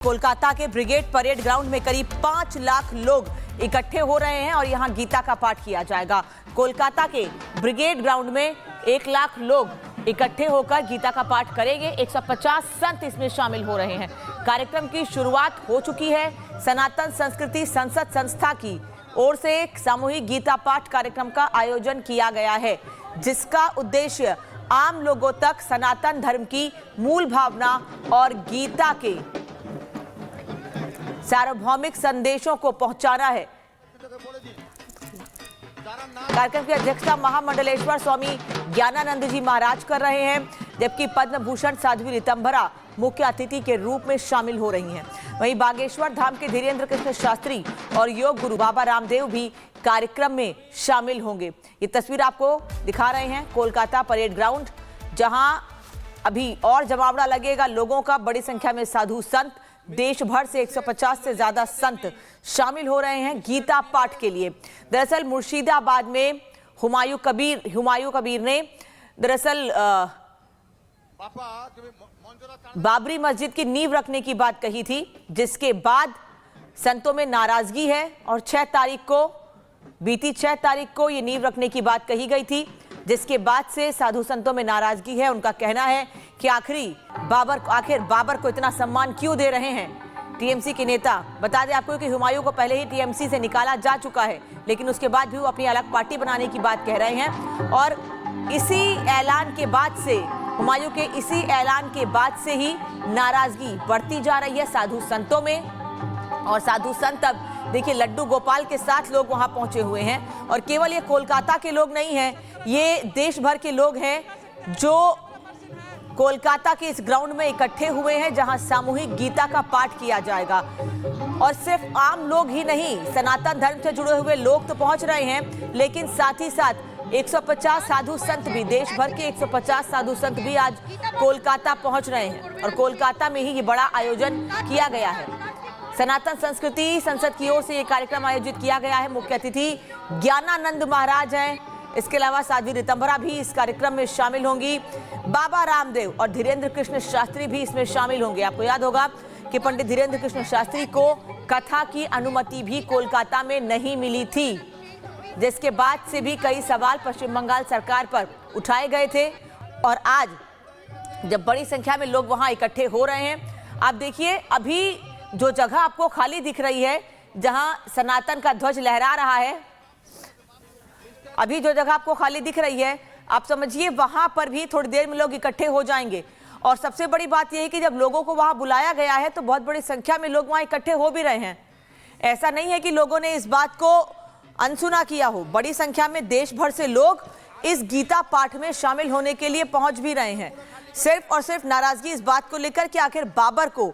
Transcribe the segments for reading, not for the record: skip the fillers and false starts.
कोलकाता के brigade parade ground में करीब 5 लाख लोग इकट्ठे हो रहे हैं और यहां गीता का पाठ किया जाएगा। कोलकाता के ब्रिगेड ग्राउंड में 1 लाख लोग इकट्ठे होकर गीता का पाठ करेंगे। 150 संत इसमें शामिल हो रहे हैं। कार्यक्रम की शुरुआत हो चुकी है। सनातन संस्कृति संसद संस्था की ओर से एक सामूहिक गीता पाठ कार्यक्रम का आयोजन किया गया है, जिसका उद्देश्य आम लोगों तक सनातन धर्म की मूल भावना और गीता के सार्वभौमिक संदेशों को पहुंचाना है। कार्यक्रम की अध्यक्षता महामंडलेश्वर स्वामी ज्ञानानंद जी महाराज कर रहे हैं, जबकि पद्म भूषण साध्वी ऋतंभरा मुख्य अतिथि के रूप में शामिल हो रही हैं। वहीं बागेश्वर धाम के धीरेन्द्र कृष्ण शास्त्री और योग गुरु बाबा रामदेव भी कार्यक्रम में शामिल होंगे। ये तस्वीर आपको दिखा रहे हैं कोलकाता परेड ग्राउंड, जहां अभी और जमावड़ा लगेगा लोगों का। बड़ी संख्या में साधु संत, देश भर से 150 से ज्यादा संत शामिल हो रहे हैं गीता पाठ के लिए। दरअसल मुर्शिदाबाद में हुमायूं कबीर ने दरअसल बाबरी मस्जिद की नींव रखने की बात कही थी, जिसके बाद संतों में नाराजगी है और बीती 6 तारीख को ये नींव रखने की बात कही गई थी, जिसके बाद से साधु संतों में नाराजगी है। उनका कहना है कि आखिर बाबर को इतना सम्मान क्यों दे रहे हैं टीएमसी के नेता। बता दें आपको कि हुमायूं को पहले ही टीएमसी से निकाला जा चुका है, लेकिन उसके बाद भी वो अपनी अलग पार्टी बनाने की बात कह रहे हैं। और इसी ऐलान के बाद से हुमायूं के इसी ऐलान के बाद से ही नाराजगी बढ़ती जा रही है साधु संतों में। और साधु संत अब देखिए लड्डू गोपाल के साथ लोग वहां पहुंचे हुए हैं। और केवल ये कोलकाता के लोग नहीं हैं, ये देश भर के लोग हैं जो कोलकाता के इस ग्राउंड में इकट्ठे हुए हैं, जहां सामूहिक गीता का पाठ किया जाएगा। और सिर्फ आम लोग ही नहीं, सनातन धर्म से जुड़े हुए लोग तो पहुंच रहे हैं, लेकिन साथ ही साथ 150 साधु संत भी, देश भर के 150 साधु संत भी आज कोलकाता पहुंच रहे हैं। और कोलकाता में ही ये बड़ा आयोजन किया गया है। सनातन संस्कृति संसद की ओर से ये कार्यक्रम आयोजित किया गया है। मुख्य अतिथि ज्ञानानंद महाराज हैं। इसके अलावा साध्वी ऋतंभरा भी इस कार्यक्रम में शामिल होंगी। बाबा रामदेव और धीरेन्द्र कृष्ण शास्त्री भी इसमें शामिल होंगे। आपको याद होगा कि पंडित धीरेन्द्र कृष्ण शास्त्री को कथा की अनुमति भी कोलकाता में नहीं मिली थी, जिसके बाद से भी कई सवाल पश्चिम बंगाल सरकार पर उठाए गए थे। और आज जब बड़ी संख्या में लोग वहां इकट्ठे हो रहे हैं, आप देखिए अभी जो जगह आपको खाली दिख रही है, जहां सनातन का ध्वज लहरा रहा है, अभी जो जगह आपको खाली दिख रही है, आप समझिए वहां पर भी थोड़ी देर में लोग इकट्ठे हो जाएंगे। और सबसे बड़ी बात यह है कि जब लोगों को वहां बुलाया गया है तो बहुत बड़ी संख्या में लोग वहां इकट्ठे हो भी रहे हैं। ऐसा नहीं है कि लोगों ने इस बात को अनसुना किया हो। बड़ी संख्या में देश भर से लोग इस गीता पाठ में शामिल होने के लिए पहुंच भी रहे हैं। सिर्फ और सिर्फ नाराजगी इस बात को लेकर कि आखिर बाबर को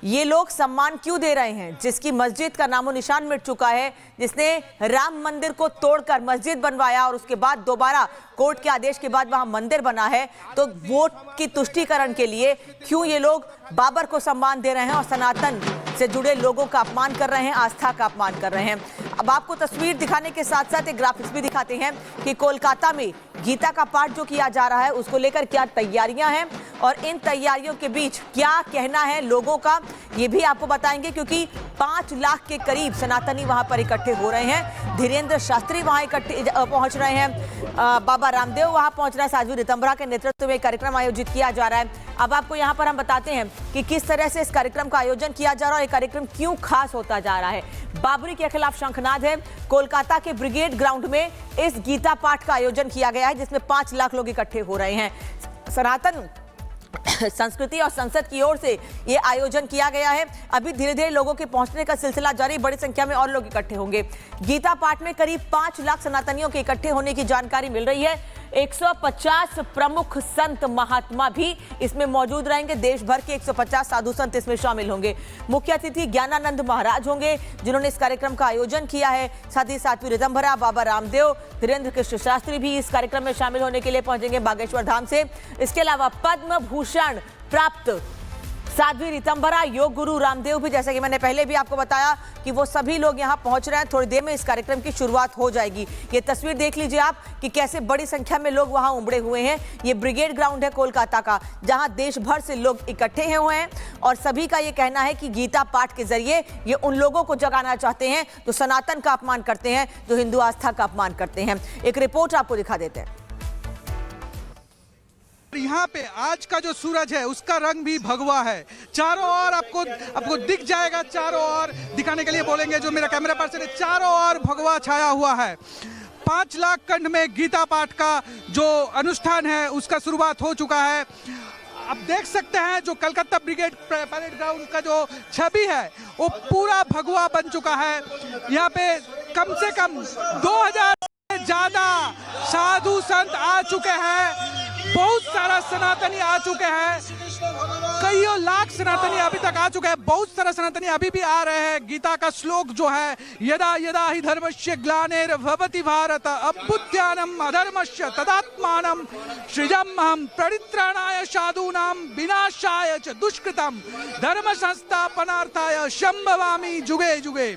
ये लोग सम्मान क्यों दे रहे हैं, जिसकी मस्जिद का नामो निशान मिट चुका है, जिसने राम मंदिर को तोड़कर मस्जिद बनवाया और उसके बाद दोबारा कोर्ट के आदेश के बाद वहां मंदिर बना है। तो वोट की तुष्टीकरण के लिए क्यों ये लोग बाबर को सम्मान दे रहे हैं और सनातन से जुड़े लोगों का अपमान कर रहे हैं, आस्था का अपमान कर रहे हैं। अब आपको तस्वीर दिखाने के साथ साथ एक ग्राफिक्स भी दिखाते हैं कि कोलकाता में गीता का पाठ जो किया जा रहा है उसको लेकर क्या तैयारियां हैं और इन तैयारियों के बीच क्या कहना है लोगों का, ये भी आपको बताएंगे। क्योंकि 5 लाख के करीब सनातनी वहां पर इकट्ठे हो रहे हैं। धीरेन्द्र शास्त्री वहां पहुंच रहे हैं, बाबा रामदेव वहां पहुंच रहे हैं, साध्वी ऋतंभरा के नेतृत्व में कार्यक्रम आयोजित किया जा रहा है। अब आपको यहां पर हम बताते हैं कि किस तरह से इस कार्यक्रम का आयोजन किया जा रहा है और ये कार्यक्रम क्यों खास होता जा रहा है। बाबरी के खिलाफ शंखनाद है। कोलकाता के ब्रिगेड ग्राउंड में इस गीता पाठ का आयोजन किया गया है, जिसमें 5 लाख लोग इकट्ठे हो रहे हैं। सनातन संस्कृति और संसद की ओर से ये आयोजन किया गया है। अभी धीरे धीरे लोगों के पहुंचने का सिलसिला जारी, बड़ी संख्या में और लोग इकट्ठे होंगे। गीता पाठ में करीब 5 लाख सनातनियों के इकट्ठे होने की जानकारी मिल रही है। 150 प्रमुख संत महात्मा भी इसमें मौजूद रहेंगे। देश भर के 150 साधु संत इसमें शामिल होंगे। मुख्य अतिथि ज्ञानानंद महाराज होंगे, जिन्होंने इस कार्यक्रम का आयोजन किया है। साथ ही साध्वी ऋतंभरा, बाबा रामदेव, धीरेन्द्र कृष्ण शास्त्री भी इस कार्यक्रम में शामिल होने के लिए पहुंचेंगे बागेश्वर धाम से। इसके अलावा पद्म भूषण प्राप्त साध्वी ऋतंभरा, योग गुरु रामदेव भी, जैसा कि मैंने पहले भी आपको बताया कि वो सभी लोग यहां पहुंच रहे हैं। थोड़ी देर में इस कार्यक्रम की शुरुआत हो जाएगी। ये तस्वीर देख लीजिए आप कि कैसे बड़ी संख्या में लोग वहां उमड़े हुए हैं। ये ब्रिगेड ग्राउंड है कोलकाता का, जहां देश भर से लोग इकट्ठे हुए हैं और सभी का ये कहना है कि गीता पाठ के जरिए ये उन लोगों को जगाना चाहते हैं जो सनातन का अपमान करते हैं, जो हिंदू आस्था का अपमान करते हैं। एक रिपोर्ट आपको दिखा देते हैं। यहाँ पे आज का जो सूरज है उसका रंग भी भगवा है। चारों ओर आपको दिख जाएगा, चारों ओर दिखाने के लिए बोलेंगे जो मेरा कैमरा पर्सन है। चारों ओर भगवा छाया हुआ है। 5 लाख खंड में गीता पाठ का जो अनुष्ठान है उसका शुरुआत हो चुका है। आप देख सकते हैं जो कलकत्ता ब्रिगेड परेड ग्राउंड का जो छवि है वो पूरा भगवा बन चुका है। यहाँ पे कम से कम 2000 से ज्यादा साधु संत आ चुके हैं। बहुत सारा सनातनी आ चुके हैं। कईयों लाख सनातनी अभी तक आ चुके हैं। बहुत सारा सनातनी अभी भी आ रहे हैं। गीता का श्लोक जो है, यदा यदा हि धर्मस्य ग्लानिर्भवति भारत अभ्युत्थानम् अधर्मस्य तदात्मानं सृजाम्यहं परित्राणाय साधूनां विनाशाय च दुष्कृतं धर्म संस्थापनार्थाय संभवामि जुगे जुगे।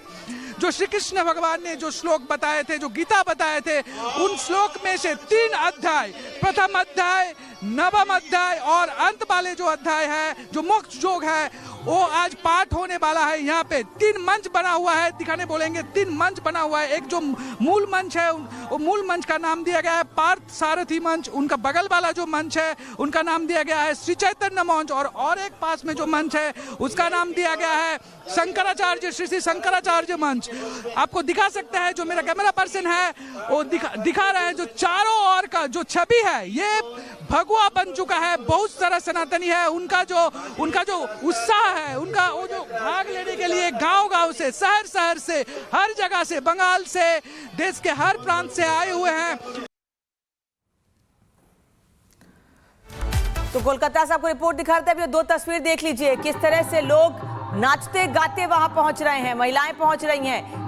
जो श्री कृष्ण भगवान ने जो श्लोक बताए थे, जो गीता बताए थे, उन श्लोक में से 3 अध्याय, प्रथम अध्याय, नवम अध्याय और अंत वाले जो अध्याय है, जो मोक्ष योग है, वो आज पाठ होने वाला है। यहाँ पे 3 मंच बना हुआ है, दिखाने बोलेंगे 3 मंच बना हुआ है। एक जो मूल मंच है, वो मूल मंच का नाम दिया गया है पार्थ सारथी मंच। उनका बगल वाला जो मंच है उनका नाम दिया गया है श्री चैतन्य मंच। और एक पास में जो मंच है उसका नाम दिया गया है शंकराचार्य, श्री शंकराचार्य मंच। आपको दिखा सकते हैं, जो मेरा कैमरा पर्सन है वो दिखा रहे हैं। जो चारों ओर का जो छवि है ये भगवा बन चुका है। बहुत सारा सनातनी है, उनका जो उत्साह है, उनका वो जो भाग लेने के लिए गांव-गांव से, शहर से, हर जगह से, बंगाल से, देश के हर प्रांत से आए हुए हैं। तो कोलकाता से आपको रिपोर्ट दिखाते हैं। अभी 2 तस्वीर देख लीजिए, किस तरह से लोग नाचते गाते वहां पहुंच रहे हैं, महिलाएं पहुंच रही हैं।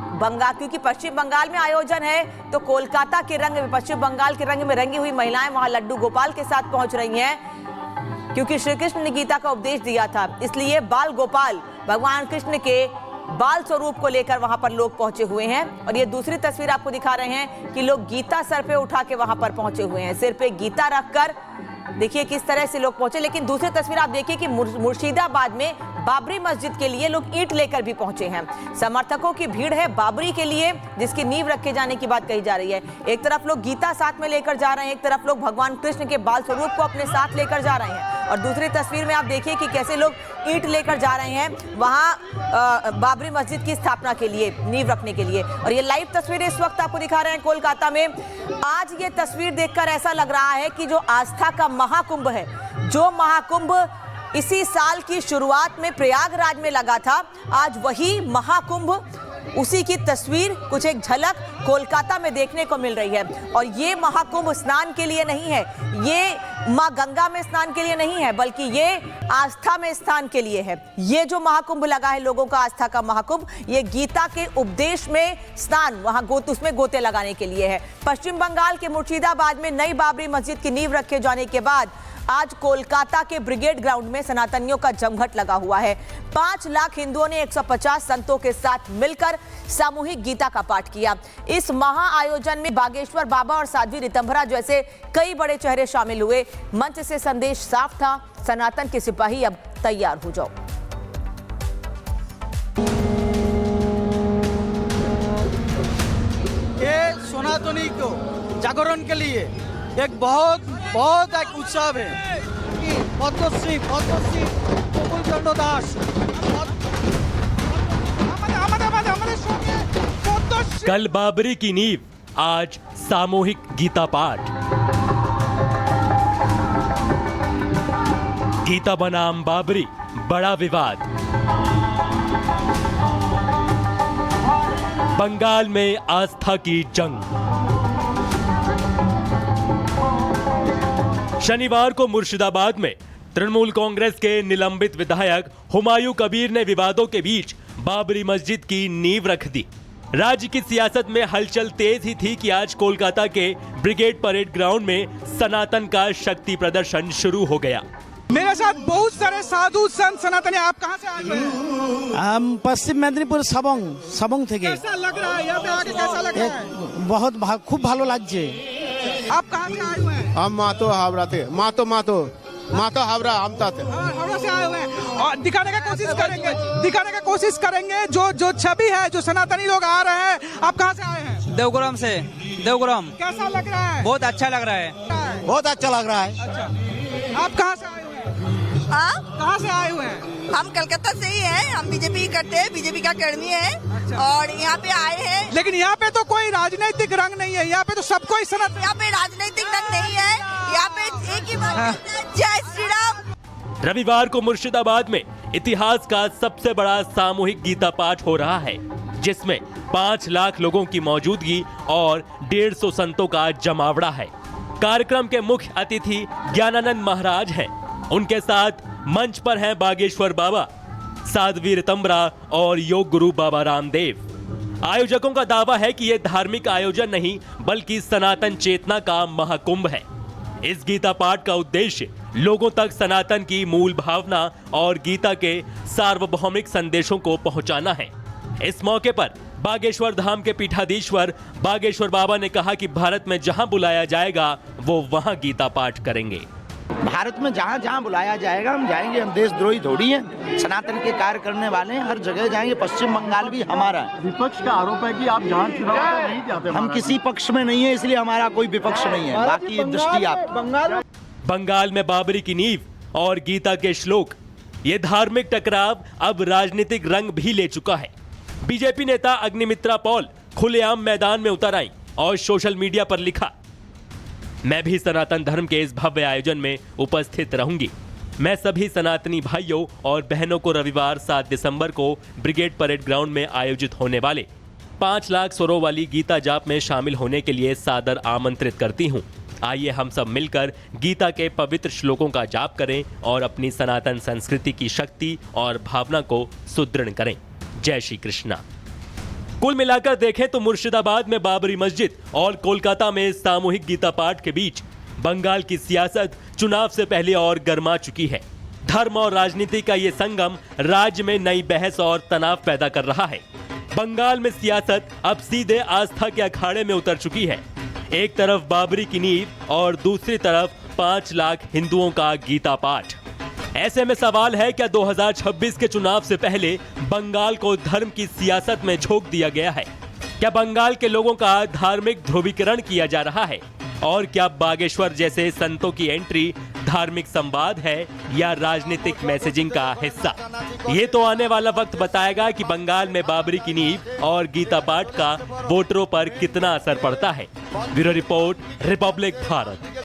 क्योंकि पश्चिम बंगाल में आयोजन है तो कोलकाता के रंग में, पश्चिम बंगाल के रंग में रंगी हुई महिलाएं वहां लड्डू गोपाल के साथ पहुंच रही हैं। क्योंकि श्री कृष्ण ने गीता का उपदेश दिया था, इसलिए बाल गोपाल भगवान कृष्ण के बाल स्वरूप को लेकर वहां पर लोग पहुंचे हुए हैं। और ये दूसरी तस्वीर आपको दिखा रहे हैं कि लोग गीता सर पे उठा के वहां पर पहुंचे हुए हैं। सिर पे गीता रखकर देखिए किस तरह से लोग पहुंचे। लेकिन दूसरी तस्वीर आप देखिए कि मुर्शिदाबाद में बाबरी मस्जिद के लिए लोग ईंट लेकर भी पहुंचे हैं। समर्थकों की भीड़ है बाबरी के लिए, जिसकी नींव रखे जाने की बात कही जा रही है। एक तरफ लोग गीता साथ में लेकर जा रहे हैं, एक तरफ लोग भगवान कृष्ण के बाल स्वरूप को अपने साथ लेकर जा रहे हैं। और दूसरी तस्वीर में आप देखिए कि कैसे लोग ईंट लेकर जा रहे हैं वहां बाबरी मस्जिद की स्थापना के लिए, नींव रखने के लिए। और ये लाइव तस्वीरें इस वक्त आपको दिखा रहे हैं कोलकाता में। आज ये तस्वीर देखकर ऐसा लग रहा है कि जो आस्था का महाकुंभ है, जो महाकुंभ इसी साल की शुरुआत में प्रयागराज में लगा था, आज वही महाकुंभ, उसी की तस्वीर, कुछ एक झलक कोलकाता में देखने को मिल रही है। और ये महाकुंभ स्नान के लिए नहीं है, ये मां गंगा में स्नान के लिए नहीं है, बल्कि ये आस्था में स्नान के लिए है। ये जो महाकुंभ लगा है लोगों का आस्था का महाकुंभ, ये गीता के उपदेश में स्नान, वहां उसमें गोते लगाने के लिए है। पश्चिम बंगाल के मुर्शिदाबाद में नई बाबरी मस्जिद की नींव रखे जाने के बाद आज कोलकाता के ब्रिगेड ग्राउंड में सनातनियों का जमघट लगा हुआ है। 5 लाख हिंदुओं ने 150 संतों के साथ मिलकर सामूहिक गीता का पाठ किया। इस महा आयोजन में बागेश्वर बाबा और साध्वी ऋतंभरा जैसे कई बड़े चेहरे शामिल हुए। मंच से संदेश साफ था, सनातन के सिपाही अब तैयार हो जाओ। ये सनातनी को जागरण के लिए एक बहुत एक उत्सव है। पद्मश्री प्रफुल्ल चंद्र दास कल बाबरी की नींव, आज सामूहिक गीता पाठ। गीता बनाम बाबरी, बड़ा विवाद। बंगाल में आस्था की जंग। शनिवार को मुर्शिदाबाद में तृणमूल कांग्रेस के निलंबित विधायक हुमायूं कबीर ने विवादों के बीच बाबरी मस्जिद की नींव रख दी। राज्य की सियासत में हलचल तेज ही थी कि आज कोलकाता के ब्रिगेड परेड ग्राउंड में सनातन का शक्ति प्रदर्शन शुरू हो गया। मेरे साथ बहुत सारे साधु संत सनातनी। आप कहाँ से आए हुए हैं? हम पश्चिम मेदिनीपुर सबंग থেকে। कैसा लग रहा है यहाँ पे आके? कैसा लग रहा है? बहुत खूब ভালো লাগছে। आप कहाँ से आए हुए हैं? हम मातो हावड़ा थे। मातो हावड़ा हम थे। हावड़ा से आए हुए हैं और दिखाने का कोशिश करेंगे जो छवि है, जो सनातनी लोग आ रहे हैं। आप कहाँ से आए हैं? देवग्राम से। देवग्राम कैसा लग रहा है? बहुत अच्छा लग रहा है। बहुत अच्छा लग रहा है। अच्छा, आप कहाँ से आए हुए हैं? कहाँ से आए हुए हैं? हम कलकत्ता से ही हैं। हम बीजेपी करते हैं, बीजेपी का कर्मी है और यहाँ पे आए हैं। लेकिन यहाँ पे तो कोई राजनीतिक रंग नहीं है, यहाँ पे तो सबको ही सनातन। यहाँ पे राजनीतिक रंग नहीं है, यहाँ पे एक ही बात है, जय श्री राम। रविवार को मुर्शिदाबाद में इतिहास का सबसे बड़ा सामूहिक गीता पाठ हो रहा है, जिसमें 5 लाख लोगों की मौजूदगी और 150 संतों का जमावड़ा है। कार्यक्रम के मुख्य अतिथि ज्ञानानंद महाराज हैं। उनके साथ मंच पर हैं बागेश्वर बाबा, साध्वी ऋतंबरा और योग गुरु बाबा रामदेव। आयोजकों का दावा है कि यह धार्मिक आयोजन नहीं बल्कि सनातन चेतना का महाकुंभ है। इस गीता पाठ का उद्देश्य लोगों तक सनातन की मूल भावना और गीता के सार्वभौमिक संदेशों को पहुंचाना है। इस मौके पर बागेश्वर धाम के पीठाधीश्वर बागेश्वर बाबा ने कहा कि भारत में जहां बुलाया जाएगा वो वहां गीता पाठ करेंगे। भारत में जहाँ जहाँ बुलाया जाएगा हम जाएंगे। हम देशद्रोही थोड़ी हैं, सनातन के कार्य करने वाले हैं, हर जगह जाएंगे। पश्चिम बंगाल भी हमारा है। विपक्ष का आरोप है कि आप जहाँ चुनाव नहीं जाते। हम किसी पक्ष में नहीं है, इसलिए हमारा कोई विपक्ष नहीं है। बाकी दृष्टि आप बंगाल में बाबरी की नींव और गीता के श्लोक, ये धार्मिक टकराव अब राजनीतिक रंग भी ले चुका है। बीजेपी नेता अग्निमित्रा पॉल खुलेआम मैदान में उतर आई और सोशल मीडिया पर लिखा, मैं भी सनातन धर्म के इस भव्य आयोजन में उपस्थित रहूंगी। मैं सभी सनातनी भाइयों और बहनों को रविवार 7 दिसंबर को ब्रिगेड परेड ग्राउंड में आयोजित होने वाले 5 लाख स्वरों वाली गीता जाप में शामिल होने के लिए सादर आमंत्रित करती हूं। आइए हम सब मिलकर गीता के पवित्र श्लोकों का जाप करें और अपनी सनातन संस्कृति की शक्ति और भावना को सुदृढ़ करें। जय श्री कृष्णा। कुल मिलाकर देखें तो मुर्शिदाबाद में बाबरी मस्जिद और कोलकाता में सामूहिक गीता पाठ के बीच बंगाल की सियासत चुनाव से पहले और गर्मा चुकी है। धर्म और राजनीति का ये संगम राज्य में नई बहस और तनाव पैदा कर रहा है। बंगाल में सियासत अब सीधे आस्था के अखाड़े में उतर चुकी है। एक तरफ बाबरी की नींव और दूसरी तरफ 5 लाख हिंदुओं का गीता पाठ। ऐसे में सवाल है, क्या 2026 के चुनाव से पहले बंगाल को धर्म की सियासत में झोंक दिया गया है? क्या बंगाल के लोगों का धार्मिक ध्रुवीकरण किया जा रहा है? और क्या बागेश्वर जैसे संतों की एंट्री धार्मिक संवाद है या राजनीतिक मैसेजिंग का हिस्सा? ये तो आने वाला वक्त बताएगा कि बंगाल में बाबरी की नींव और गीता पाठ का वोटरों पर कितना असर पड़ता है। Bureau report, Republic Bharat.